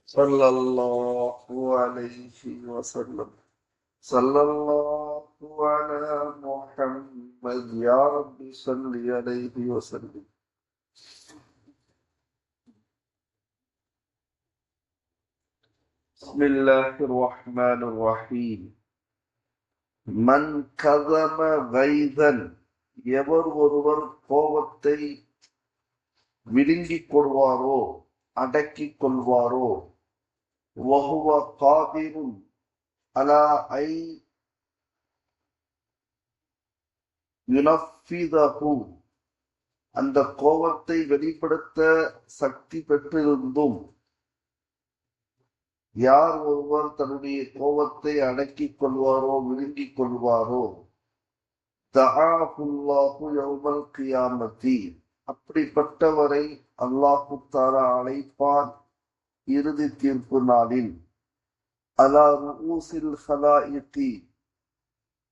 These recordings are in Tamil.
صلى الله عليه وسلم. صلى الله على محمد يا رب صل عليه وسلم. بسم الله الرحمن الرحيم. من كظم غيظا எவர் ஒருவர் கோபத்தை விழுங்கிக் கொள்வாரோ அடக்கிக் கொள்வாரோ வஹுவ காதிருன் அலா ஐ யுனஃபிதஹு, அந்த கோபத்தை வெளிப்படுத்த சக்தி பெற்றிருந்தும் யார் ஒருவர் தன்னுடைய கோபத்தை அடக்கிக் கொள்வாரோ விழுங்கிக் கொள்வாரோ தஆஹுல்லாஹு யௌமல் கியாமத்தி, அப்படிப்பட்டவரை அல்லாஹு தஆலா அழைப்பான் இறுதி தீர்ப்பு நாளில். அலா ரூஸில் ஹலாயிகி,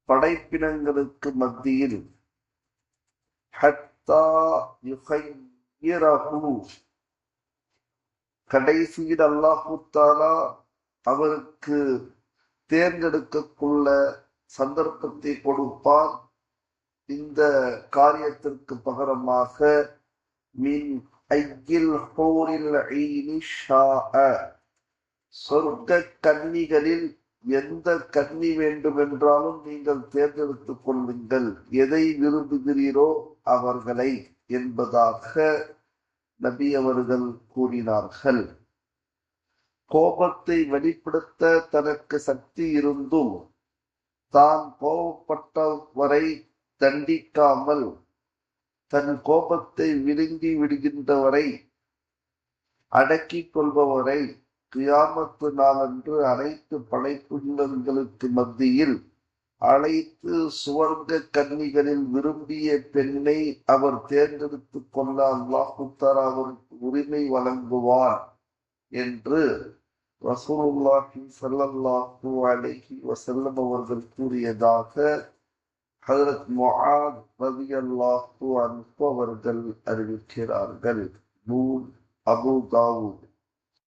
படைப்பினங்களுக்கு மத்தியில். ஹத்தா யுகையிரஹு, கடைசியில் அல்லாஹு தஆலா அவருக்கு தேர்ந்தெடுக்கக்குள்ள சந்தர்ப்பத்தை கொடுப்பார். இந்த காரியத்திற்கு பகரமாக மின் ஐயில் ஹூரில் ஈனி ஷாஅ, சொர்க்க கன்னிகளில் எந்த கன்னி வேண்டுமென்றாலும் நீங்கள் தேர்ந்தெடுத்துக் கொள்ளுங்கள், எதை விரும்புகிறீரோ அவர்களை என்பதாக நபி அவர்கள் கூறினார்கள். கோபத்தை வெளிப்படுத்த தனக்கு சக்தி இருந்தும் தான் கோபப்பட்டவரை தண்டிக்காமல் தன் கோபத்தை விழுங்கி விடுகின்றவரை அடக்கிக் கொள்பவரை கியாமத்து நாளன்று அனைத்து படைப்புகளுக்கு மத்தியில் அழைத்து சுவர்க்க கன்னிகளில் விரும்பிய பெண்ணை அவர் தேர்ந்தெடுத்துக் கொள்ள அல்லாஹு தஆலா அவருக்கு உரிமை வழங்குவார் என்று ரசூலுல்லாஹி ஸல்லல்லாஹு அலைஹி வஸல்லம் அவர்கள் கூறியதாக ஹஜ்ரத் முஆத் ரலியல்லாஹு அன்ஹு அவர்கள் அறிவிக்கிறார்கள். நூல் அபூ தாவூத்.